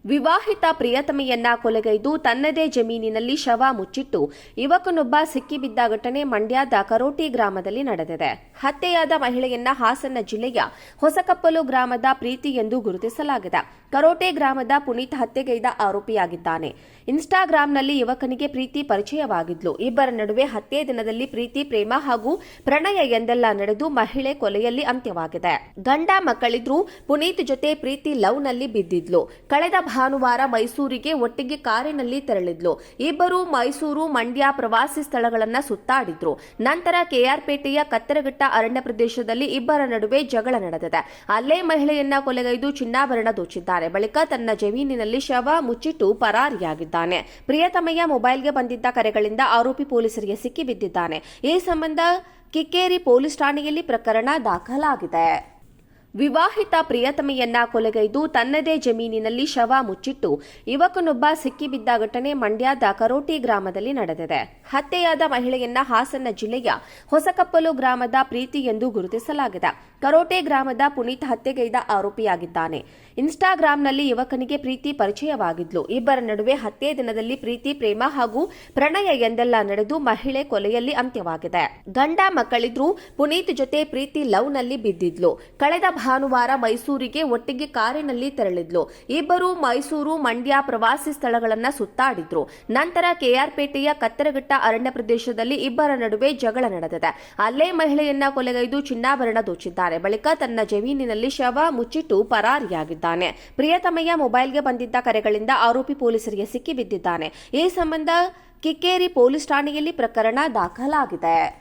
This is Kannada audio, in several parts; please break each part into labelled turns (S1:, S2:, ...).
S1: ವಿವಾಹಿತ ಪ್ರಿಯತಮೆಯನ್ನ ಕೊಲೆಗೈದು ತನ್ನದೇ ಜಮೀನಿನಲ್ಲಿ ಶವ ಮುಚ್ಚಿಟ್ಟು ಯುವಕನೊಬ್ಬ ಸಿಕ್ಕಿಬಿದ್ದ ಘಟನೆ ಮಂಡ್ಯದ ಕರೋಟಿ ಗ್ರಾಮದಲ್ಲಿ ನಡೆದಿದೆ. ಹತ್ಯೆಯಾದ ಮಹಿಳೆಯನ್ನ ಹಾಸನ ಜಿಲ್ಲೆಯ ಹೊಸಕಪ್ಪಲು ಗ್ರಾಮದ ಪ್ರೀತಿ ಎಂದು ಗುರುತಿಸಲಾಗಿದೆ. ಕರೋಟೆ ಗ್ರಾಮದ ಪುನೀತ್ ಹತ್ಯೆಗೈದ ಆರೋಪಿಯಾಗಿದ್ದಾನೆ. ಇನ್ಸ್ಟಾಗ್ರಾಂನಲ್ಲಿ ಯುವಕನಿಗೆ ಪ್ರೀತಿ ಪರಿಚಯವಾಗಿದ್ಲು. ಇಬ್ಬರ ನಡುವೆ ಹತ್ಯೆ ದಿನದಲ್ಲಿ ಪ್ರೀತಿ, ಪ್ರೇಮ ಹಾಗೂ ಪ್ರಣಯ ಎಂದೆಲ್ಲ ನಡೆದು ಮಹಿಳೆ ಕೊಲೆಯಲ್ಲಿ ಅಂತ್ಯವಾಗಿದೆ. ಗಂಡ ಮಕ್ಕಳಿದ್ರು. ಪುನೀತ್ ಜೊತೆ ಪ್ರೀತಿ ಲವ್ನಲ್ಲಿ ಬಿದ್ದಿದ್ಲು. ಕಳೆದ ಭಾನುವಾರ ಮೈಸೂರಿಗೆ ಒಟ್ಟಿಗೆ ಕಾರಿನಲ್ಲಿ ತೆರಳಿದ್ಲು. ಇಬ್ಬರು ಮೈಸೂರು, ಮಂಡ್ಯ ಪ್ರವಾಸಿ ಸ್ಥಳಗಳನ್ನ ಸುತ್ತಾಡಿದ್ರು. ನಂತರ ಕೆಆರ್ಪೇಟೆಯ ಕತ್ತರಘಟ್ಟ ಅರಣ್ಯ ಪ್ರದೇಶದಲ್ಲಿ ಇಬ್ಬರ ನಡುವೆ ಜಗಳ ನಡೆದಿದೆ. ಅಲ್ಲೇ ಮಹಿಳೆಯನ್ನ ಕೊಲೆಗೈದು ಚಿನ್ನಾಭರಣ ದೋಚಿದ್ದಾರೆ. ಬಳಿಕ ತನ್ನ ಜಮೀನಿನಲ್ಲಿ ಶವ ಮುಚ್ಚಿಟ್ಟು ಪರಾರಿಯಾಗಿದ್ದಾನೆ. ಪ್ರಿಯತಮೆಯ ಮೊಬೈಲ್ಗೆ ಬಂದಿದ್ದ ಕರೆಗಳಿಂದ ಆರೋಪಿ ಪೊಲೀಸರಿಗೆ ಸಿಕ್ಕಿಬಿದ್ದಿದ್ದಾನೆ. ಈ ಸಂಬಂಧ ಕಿಕ್ಕೇರಿ ಪೊಲೀಸ್ ಠಾಣೆಯಲ್ಲಿ ಪ್ರಕರಣ ದಾಖಲಾಗಿದೆ. ವಿವಾಹಿತ ಪ್ರಿಯತಮೆಯನ್ನ ಕೊಲೆಗೈದು ತನ್ನದೇ ಜಮೀನಿನಲ್ಲಿ ಶವ ಮುಚ್ಚಿಟ್ಟು ಯುವಕನೊಬ್ಬ ಸಿಕ್ಕಿಬಿದ್ದ ಘಟನೆ ಮಂಡ್ಯದ ಕರೋಟಿ ಗ್ರಾಮದಲ್ಲಿ ನಡೆದಿದೆ. ಹತ್ಯೆಯಾದ ಮಹಿಳೆಯನ್ನ ಹಾಸನ ಜಿಲ್ಲೆಯ ಹೊಸಕಪ್ಪಲು ಗ್ರಾಮದ ಪ್ರೀತಿ ಎಂದು ಗುರುತಿಸಲಾಗಿದೆ. ಕರೋಟೆ ಗ್ರಾಮದ ಪುನೀತ್ ಹತ್ಯೆಗೈದ ಆರೋಪಿಯಾಗಿದ್ದಾನೆ. ಇನ್ಸ್ಟಾಗ್ರಾಂನಲ್ಲಿ ಯುವಕನಿಗೆ ಪ್ರೀತಿ ಪರಿಚಯವಾಗಿದ್ಲು. ಇಬ್ಬರ ನಡುವೆ ಹತ್ಯೆ ದಿನದಲ್ಲಿ ಪ್ರೀತಿ, ಪ್ರೇಮ ಹಾಗೂ ಪ್ರಣಯ ಎಂದೆಲ್ಲ ನಡೆದು ಮಹಿಳೆ ಕೊಲೆಯಲ್ಲಿ ಅಂತ್ಯವಾಗಿದೆ. ಗಂಡ ಮಕ್ಕಳಿದ್ರು. ಪುನೀತ್ ಜೊತೆ ಪ್ರೀತಿ ಲವ್ನಲ್ಲಿ ಬಿದ್ದಿದ್ಲು. ಕಳೆದ ಭಾನುವಾರ ಮೈಸೂರಿಗೆ ಒಟ್ಟಿಗೆ ಕಾರಿನಲ್ಲಿ ತೆರಳಿದ್ಲು. ಇಬ್ಬರು ಮೈಸೂರು, ಮಂಡ್ಯ ಪ್ರವಾಸಿ ಸ್ಥಳಗಳನ್ನ ಸುತ್ತಾಡಿದ್ರು. ನಂತರ ಕೆಆರ್ಪೇಟೆಯ ಕತ್ತರಘಟ್ಟ ಅರಣ್ಯ ಪ್ರದೇಶದಲ್ಲಿ ಇಬ್ಬರ ನಡುವೆ ಜಗಳ ನಡೆದಿದೆ. ಅಲ್ಲೇ ಮಹಿಳೆಯನ್ನ ಕೊಲೆಗೈದು ಚಿನ್ನಾಭರಣ ದೋಚಿದ್ದಾರೆ. ಬಳಿಕ ತನ್ನ ಜಮೀನಿನಲ್ಲಿ ಶವ ಮುಚ್ಚಿಟ್ಟು ಪರಾರಿಯಾಗಿದ್ದಾನೆ. ಪ್ರಿಯತಮೆಯ ಮೊಬೈಲ್ಗೆ ಬಂದಿದ್ದ ಕರೆಗಳಿಂದ ಆರೋಪಿ ಪೊಲೀಸರಿಗೆ ಸಿಕ್ಕಿಬಿದ್ದಿದ್ದಾನೆ. ಈ ಸಂಬಂಧ ಕಿಕ್ಕೇರಿ ಪೊಲೀಸ್ ಠಾಣೆಯಲ್ಲಿ ಪ್ರಕರಣ ದಾಖಲಾಗಿದೆ.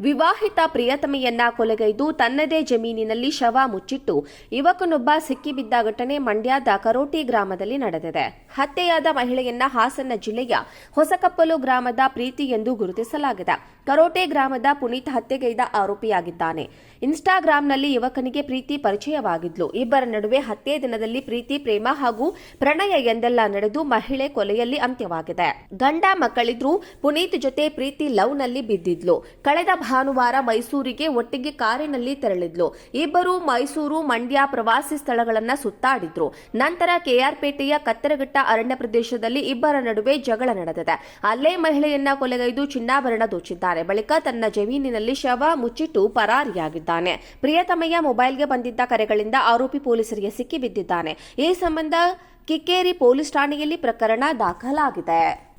S1: ವಿವಾಹಿತ ಪ್ರಿಯತಮೆಯನ್ನ ಕೊಲೆಗೈದು ತನ್ನದೇ ಜಮೀನಿನಲ್ಲಿ ಶವ ಮುಚ್ಚಿಟ್ಟು ಯುವಕನೊಬ್ಬ ಸಿಕ್ಕಿಬಿದ್ದ ಘಟನೆ ಮಂಡ್ಯದ ಕರೋಟಿ ಗ್ರಾಮದಲ್ಲಿ ನಡೆದಿದೆ. ಹತ್ಯೆಯಾದ ಮಹಿಳೆಯನ್ನ ಹಾಸನ ಜಿಲ್ಲೆಯ ಹೊಸಕಪ್ಪಲು ಗ್ರಾಮದ ಪ್ರೀತಿ ಎಂದು ಗುರುತಿಸಲಾಗಿದೆ. ಕರೋಟೆ ಗ್ರಾಮದ ಪುನೀತ್ ಹತ್ಯೆಗೈದ ಆರೋಪಿಯಾಗಿದ್ದಾನೆ. ಇನ್ಸ್ಟಾಗ್ರಾಂನಲ್ಲಿ ಯುವಕನಿಗೆ ಪ್ರೀತಿ ಪರಿಚಯವಾಗಿದ್ಲು. ಇಬ್ಬರ ನಡುವೆ ಹತ್ಯೆ ದಿನದಲ್ಲಿ ಪ್ರೀತಿ, ಪ್ರೇಮ ಹಾಗೂ ಪ್ರಣಯ ಎಂದೆಲ್ಲ ನಡೆದು ಮಹಿಳೆ ಕೊಲೆಯಲ್ಲಿ ಅಂತ್ಯವಾಗಿದೆ. ಗಂಡ ಮಕ್ಕಳಿದ್ರು. ಪುನೀತ್ ಜೊತೆ ಪ್ರೀತಿ ಲವ್ನಲ್ಲಿ ಬಿದ್ದಿದ್ಲು. ಕಳೆದ ಭಾನುವಾರ ಮೈಸೂರಿಗೆ ಒಟ್ಟಿಗೆ ಕಾರಿನಲ್ಲಿ ತೆರಳಿದ್ಲು. ಇಬ್ಬರು ಮೈಸೂರು, ಮಂಡ್ಯ ಪ್ರವಾಸಿ ಸ್ಥಳಗಳನ್ನ ಸುತ್ತಾಡಿದ್ರು. ನಂತರ ಕೆಆರ್ಪೇಟೆಯ ಕತ್ತರಘಟ್ಟ ಅರಣ್ಯ ಪ್ರದೇಶದಲ್ಲಿ ಇಬ್ಬರ ನಡುವೆ ಜಗಳ ನಡೆದಿದೆ. ಅಲ್ಲೇ ಮಹಿಳೆಯನ್ನ ಕೊಲೆಗೈದು ಚಿನ್ನಾಭರಣ ದೋಚಿದ್ದಾರೆ. ಬಳಿಕ ತನ್ನ ಜಮೀನಿನಲ್ಲಿ ಶವ ಮುಚ್ಚಿಟ್ಟು ಪರಾರಿಯಾಗಿದ್ದಾನೆ. ಪ್ರಿಯತಮೆಯ ಮೊಬೈಲ್ಗೆ ಬಂದಿದ್ದ ಕರೆಗಳಿಂದ ಆರೋಪಿ ಪೊಲೀಸರಿಗೆ ಸಿಕ್ಕಿಬಿದ್ದಿದ್ದಾನೆ. ಈ ಸಂಬಂಧ ಕಿಕ್ಕೇರಿ ಪೊಲೀಸ್ ಠಾಣೆಯಲ್ಲಿ ಪ್ರಕರಣ ದಾಖಲಾಗಿದೆ.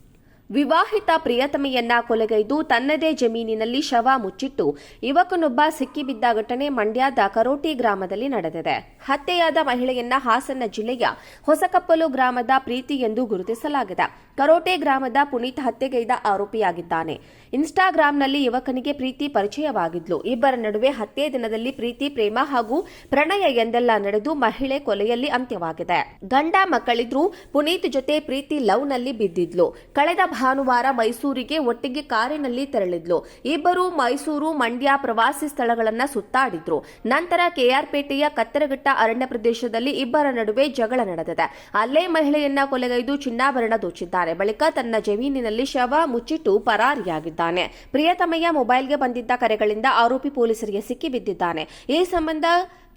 S1: ವಿವಾಹಿತ ಪ್ರಿಯತಮೆಯನ್ನ ಕೊಲೆಗೈದು ತನ್ನದೇ ಜಮೀನಿನಲ್ಲಿ ಶವ ಮುಚ್ಚಿಟ್ಟು ಯುವಕನೊಬ್ಬ ಸಿಕ್ಕಿಬಿದ್ದ ಘಟನೆ ಮಂಡ್ಯದ ಕರೋಟಿ ಗ್ರಾಮದಲ್ಲಿ ನಡೆದಿದೆ. ಹತ್ಯೆಯಾದ ಮಹಿಳೆಯನ್ನ ಹಾಸನ ಜಿಲ್ಲೆಯ ಹೊಸಕಪ್ಪಲು ಗ್ರಾಮದ ಪ್ರೀತಿ ಎಂದು ಗುರುತಿಸಲಾಗಿದೆ. ಕರೋಟೆ ಗ್ರಾಮದ ಪುನೀತ್ ಹತ್ಯೆಗೈದ ಆರೋಪಿಯಾಗಿದ್ದಾನೆ. ಇನ್ಸ್ಟಾಗ್ರಾಂನಲ್ಲಿ ಯುವಕನಿಗೆ ಪ್ರೀತಿ ಪರಿಚಯವಾಗಿದ್ಲು. ಇಬ್ಬರ ನಡುವೆ ಹತ್ಯೆ ದಿನದಲ್ಲಿ ಪ್ರೀತಿ, ಪ್ರೇಮ ಹಾಗೂ ಪ್ರಣಯ ಎಂದೆಲ್ಲ ನಡೆದು ಮಹಿಳೆ ಕೊಲೆಯಲ್ಲಿ ಅಂತ್ಯವಾಗಿದೆ. ಗಂಡ ಮಕ್ಕಳಿದ್ರು. ಪುನೀತ್ ಜೊತೆ ಪ್ರೀತಿ ಲವ್ನಲ್ಲಿ ಬಿದ್ದಿದ್ಲು. ಕಳೆದ ಭಾನುವಾರ ಮೈಸೂರಿಗೆ ಒಟ್ಟಿಗೆ ಕಾರಿನಲ್ಲಿ ತೆರಳಿದ್ಲು. ಇಬ್ಬರು ಮೈಸೂರು, ಮಂಡ್ಯ ಪ್ರವಾಸಿ ಸ್ಥಳಗಳನ್ನ ಸುತ್ತಾಡಿದ್ರು. ನಂತರ ಕೆಆರ್ಪೇಟೆಯ ಕತ್ತರಘಟ್ಟ ಅರಣ್ಯ ಪ್ರದೇಶದಲ್ಲಿ ಇಬ್ಬರ ನಡುವೆ ಜಗಳ ನಡೆದಿದೆ. ಅಲ್ಲೇ ಮಹಿಳೆಯನ್ನ ಕೊಲೆಗೈದು ಚಿನ್ನಾಭರಣ ದೋಚಿದ್ದಾರೆ. ಬಳಿಕ ತನ್ನ ಜಮೀನಿನಲ್ಲಿ ಶವ ಮುಚ್ಚಿಟ್ಟು ಪರಾರಿಯಾಗಿದ್ದಾನೆ. ಪ್ರಿಯತಮೆಯ ಮೊಬೈಲ್ಗೆ ಬಂದಿದ್ದ ಕರೆಗಳಿಂದ ಆರೋಪಿ ಪೊಲೀಸರಿಗೆ ಸಿಕ್ಕಿಬಿದ್ದಿದ್ದಾನೆ. ಈ ಸಂಬಂಧ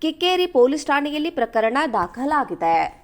S1: ಕಿಕ್ಕೇರಿ ಪೊಲೀಸ್ ಠಾಣೆಯಲ್ಲಿ ಪ್ರಕರಣ ದಾಖಲಾಗಿದೆ.